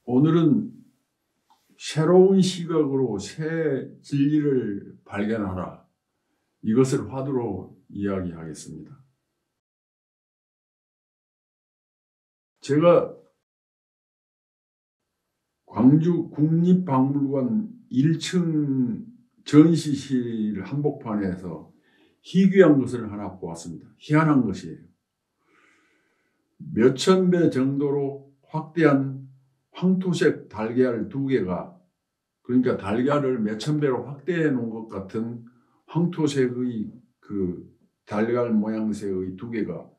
오늘은 새로운 시각으로 새 진리를 발견하라. 이것을 화두로 이야기하겠습니다. 제가 광주 국립박물관 1층 전시실 한복판에서 희귀한 것을 하나 보았습니다. 희한한 것이에요. 몇천 배 정도로 확대한 황토색 달걀 2개가, 그러니까 달걀을 몇천 배로 확대해 놓은 것 같은 황토색의 그 달걀 모양새의 2개가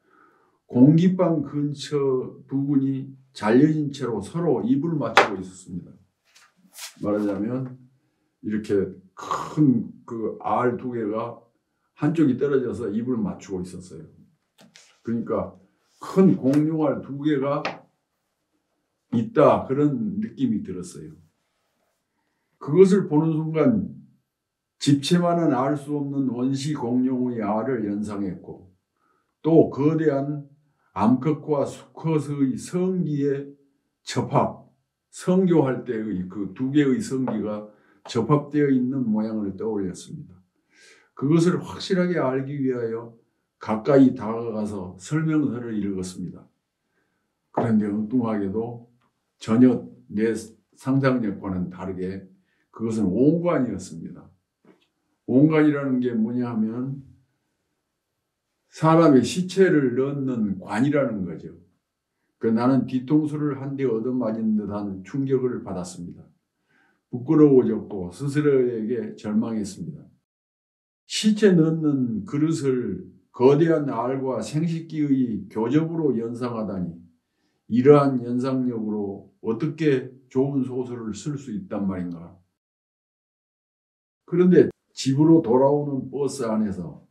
공기방 근처 부분이 잘려진 채로 서로 입을 맞추고 있었습니다. 말하자면 이렇게 큰 그 알 2개가 한쪽이 떨어져서 입을 맞추고 있었어요. 그러니까 큰 공룡알 2개가 있다, 그런 느낌이 들었어요. 그것을 보는 순간 집채만은 알 수 없는 원시 공룡의 알을 연상했고, 또 거대한 암컷과 수컷의 성기의 접합, 성교할 때의 그 2개의 성기가 접합되어 있는 모양을 떠올렸습니다. 그것을 확실하게 알기 위하여 가까이 다가가서 설명서를 읽었습니다. 그런데 엉뚱하게도 전혀 내 상상력과는 다르게 그것은 온관이었습니다. 온관이라는 게 뭐냐 하면 사람의 시체를 넣는 관이라는 거죠. 나는 뒤통수를 한 대 얻어맞은 듯한 충격을 받았습니다. 부끄러워졌고 스스로에게 절망했습니다. 시체 넣는 그릇을 거대한 알과 생식기의 교접으로 연상하다니, 이러한 연상력으로 어떻게 좋은 소설을 쓸 수 있단 말인가. 그런데 집으로 돌아오는 버스 안에서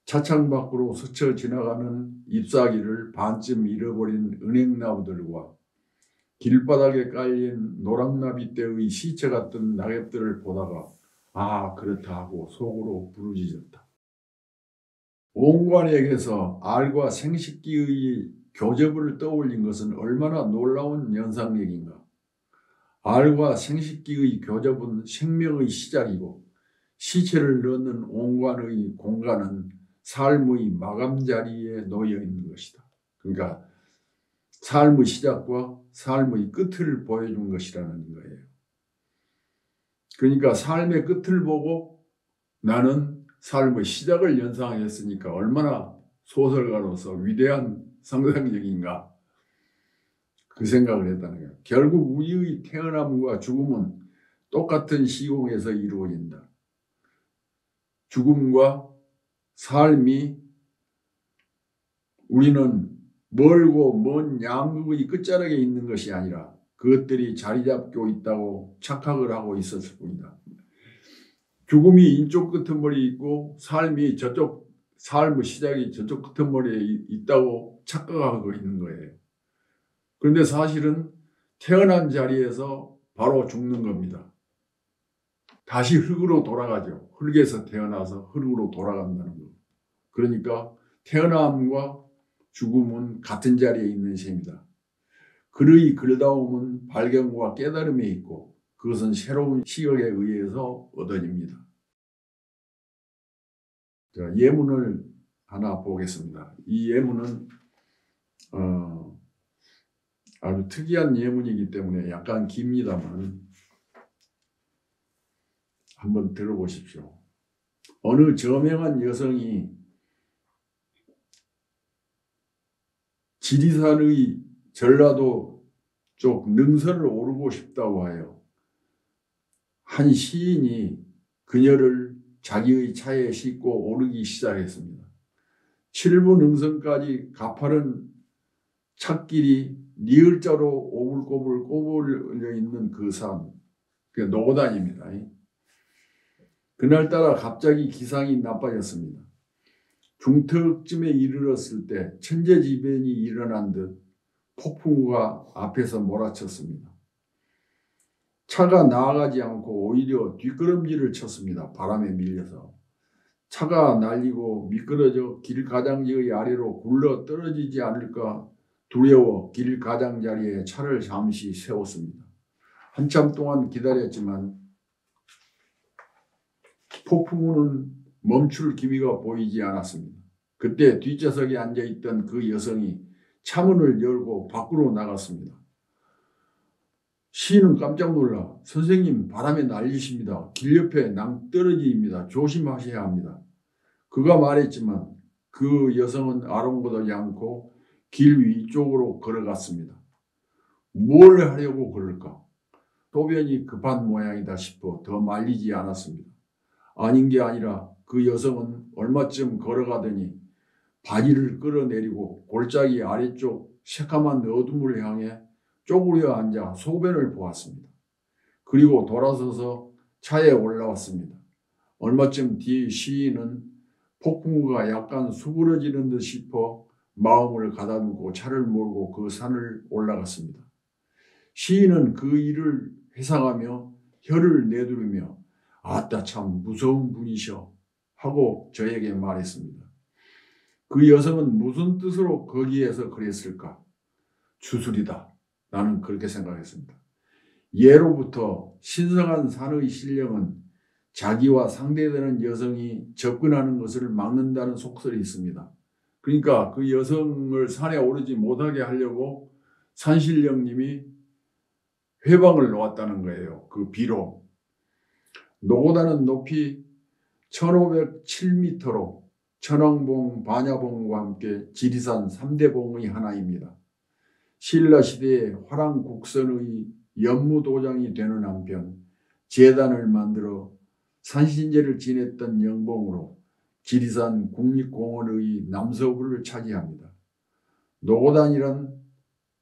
차창 밖으로 스쳐 지나가는 잎사귀를 반쯤 잃어버린 은행나무들과 길바닥에 깔린 노랑나비떼의 시체 같은 낙엽들을 보다가 아, 그렇다 하고 속으로 부르짖었다. 온관에게서 알과 생식기의 교접을 떠올린 것은 얼마나 놀라운 연상력인가. 알과 생식기의 교접은 생명의 시작이고, 시체를 넣는 온관의 공간은 삶의 마감자리에 놓여 있는 것이다. 그러니까 삶의 시작과 삶의 끝을 보여준 것이라는 거예요. 그러니까 삶의 끝을 보고 나는 삶의 시작을 연상했으니까 얼마나 소설가로서 위대한 상상력인가, 그 생각을 했다는 거예요. 결국 우리의 태어남과 죽음은 똑같은 시공에서 이루어진다. 죽음과 삶이, 우리는 멀고 먼 양극의 끝자락에 있는 것이 아니라 그것들이 자리 잡고 있다고 착각을 하고 있었을 뿐이다. 죽음이 이쪽 끄트머리에 있고 삶이 저쪽, 삶의 시작이 저쪽 끄트머리에 있다고 착각하고 있는 거예요. 그런데 사실은 태어난 자리에서 바로 죽는 겁니다. 다시 흙으로 돌아가죠. 흙에서 태어나서 흙으로 돌아간다는 거. 그러니까 태어남과 죽음은 같은 자리에 있는 셈이다. 글의 글다움은 발견과 깨달음에 있고, 그것은 새로운 시각에 의해서 얻어집니다. 자, 예문을 하나 보겠습니다. 이 예문은 아주 특이한 예문이기 때문에 약간 깁니다만 한번 들어보십시오. 어느 저명한 여성이 지리산의 전라도 쪽 능선을 오르고 싶다고 하여 한 시인이 그녀를 자기의 차에 싣고 오르기 시작했습니다. 7부 능선까지 가파른 찻길이 리을자로 오불꼬불 꼬불려 있는 그 산, 그게 노고단입니다. 그날따라 갑자기 기상이 나빠졌습니다. 중턱쯤에 이르렀을 때 천재지변이 일어난 듯 폭풍우가 앞에서 몰아쳤습니다. 차가 나아가지 않고 오히려 뒷걸음질을 쳤습니다. 바람에 밀려서. 차가 날리고 미끄러져 길 가장지의 아래로 굴러 떨어지지 않을까 두려워 길 가장자리에 차를 잠시 세웠습니다. 한참 동안 기다렸지만 폭풍우는 멈출 기미가 보이지 않았습니다. 그때 뒷좌석에 앉아있던 그 여성이 차문을 열고 밖으로 나갔습니다. 시인은 깜짝 놀라 선생님 바람에 날리십니다. 길 옆에 낭떠러지입니다. 조심하셔야 합니다. 그가 말했지만 그 여성은 아랑곳하지 않고 길 위쪽으로 걸어갔습니다. 뭘 하려고 그럴까? 소변이 급한 모양이다 싶어 더 말리지 않았습니다. 아닌 게 아니라 그 여성은 얼마쯤 걸어가더니 바지를 끌어내리고 골짜기 아래쪽 새까만 어둠을 향해 쪼그려 앉아 소변을 보았습니다. 그리고 돌아서서 차에 올라왔습니다. 얼마쯤 뒤 시인은 폭풍우가 약간 수그러지는 듯 싶어 마음을 가다듬고 차를 몰고 그 산을 올라갔습니다. 시인은 그 일을 회상하며 혀를 내두르며 아따 참 무서운 분이셔 하고 저에게 말했습니다. 그 여성은 무슨 뜻으로 거기에서 그랬을까? 주술이다. 나는 그렇게 생각했습니다. 예로부터 신성한 산의 신령은 자기와 상대되는 여성이 접근하는 것을 막는다는 속설이 있습니다. 그러니까 그 여성을 산에 오르지 못하게 하려고 산신령님이 회방을 놓았다는 거예요. 그 비로. 노고단은 높이 1507m로 천왕봉, 반야봉과 함께 지리산 3대 봉의 하나입니다. 신라시대의 화랑국선의 연무도장이 되는 한편 제단을 만들어 산신제를 지냈던 영봉으로 지리산 국립공원의 남서부를 차지합니다. 노고단이란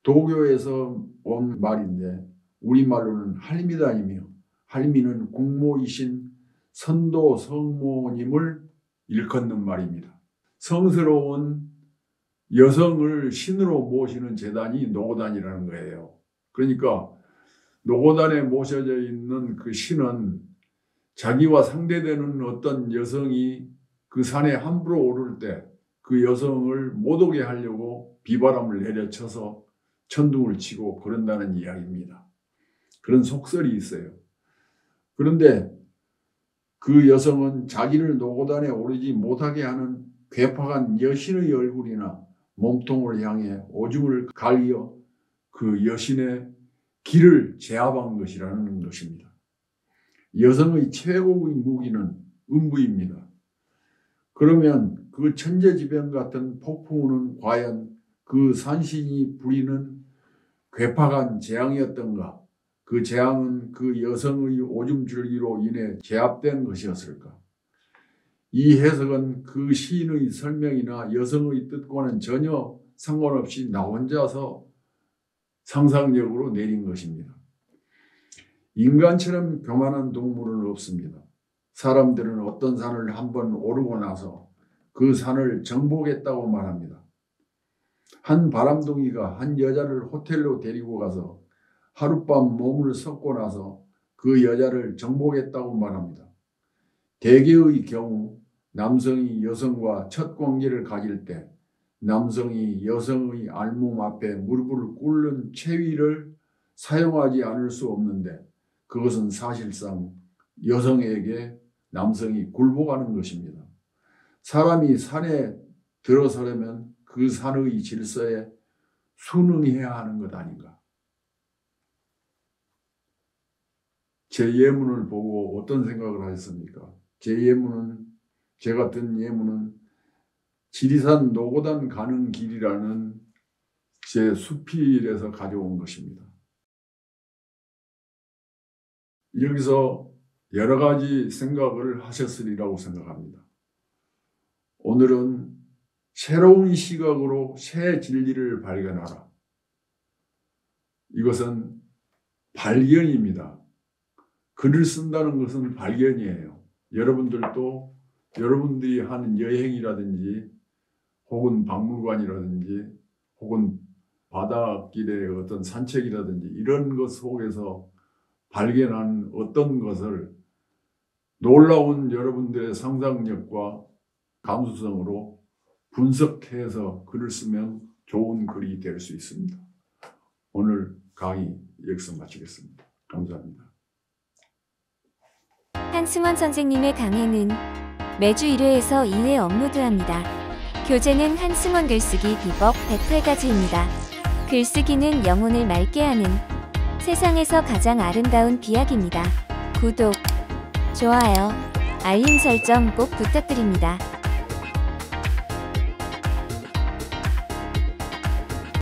도교에서 온 말인데 우리말로는 할미단이며 할미는 국모이신 선도 성모님을 일컫는 말입니다. 성스러운 여성을 신으로 모시는 제단이 노고단이라는 거예요. 그러니까 노고단에 모셔져 있는 그 신은 자기와 상대되는 어떤 여성이 그 산에 함부로 오를 때 그 여성을 못 오게 하려고 비바람을 내려쳐서 천둥을 치고 그런다는 이야기입니다. 그런 속설이 있어요. 그런데 그 여성은 자기를 노고단에 오르지 못하게 하는 괴팍한 여신의 얼굴이나 몸통을 향해 오줌을 갈겨 그 여신의 길을 제압한 것이라는 것입니다. 여성의 최고의 무기는 음부입니다. 그러면 그 천재지변 같은 폭풍우는 과연 그 산신이 부리는 괴팍한 재앙이었던가? 그 재앙은 그 여성의 오줌줄기로 인해 제압된 것이었을까? 이 해석은 그 시인의 설명이나 여성의 뜻과는 전혀 상관없이 나 혼자서 상상력으로 내린 것입니다. 인간처럼 교만한 동물은 없습니다. 사람들은 어떤 산을 한번 오르고 나서 그 산을 정복했다고 말합니다. 한 바람둥이가 한 여자를 호텔로 데리고 가서 하룻밤 몸을 섞고 나서 그 여자를 정복했다고 말합니다. 대개의 경우 남성이 여성과 첫 관계를 가질 때 남성이 여성의 알몸 앞에 무릎을 꿇는 체위를 사용하지 않을 수 없는데 그것은 사실상 여성에게 남성이 굴복하는 것입니다. 사람이 산에 들어서려면 그 산의 질서에 순응해야 하는 것 아닌가. 제 예문을 보고 어떤 생각을 하셨습니까? 제가 든 예문은 지리산 노고단 가는 길이라는 제 수필에서 가져온 것입니다. 여기서 여러 가지 생각을 하셨으리라고 생각합니다. 오늘은 새로운 시각으로 새 진리를 발견하라. 이것은 발견입니다. 글을 쓴다는 것은 발견이에요. 여러분들도 여러분들이 하는 여행이라든지 혹은 박물관이라든지 혹은 바닷길의 어떤 산책이라든지 이런 것 속에서 발견한 어떤 것을 놀라운 여러분들의 상상력과 감수성으로 분석해서 글을 쓰면 좋은 글이 될 수 있습니다. 오늘 강의 여기서 마치겠습니다. 감사합니다. 한승원 선생님의 강해는 매주 1회에서 2회 업로드합니다. 교재는 한승원 글쓰기 비법 108가지입니다. 글쓰기는 영혼을 맑게 하는 세상에서 가장 아름다운 비약입니다. 구독, 좋아요, 알림 설정 꼭 부탁드립니다.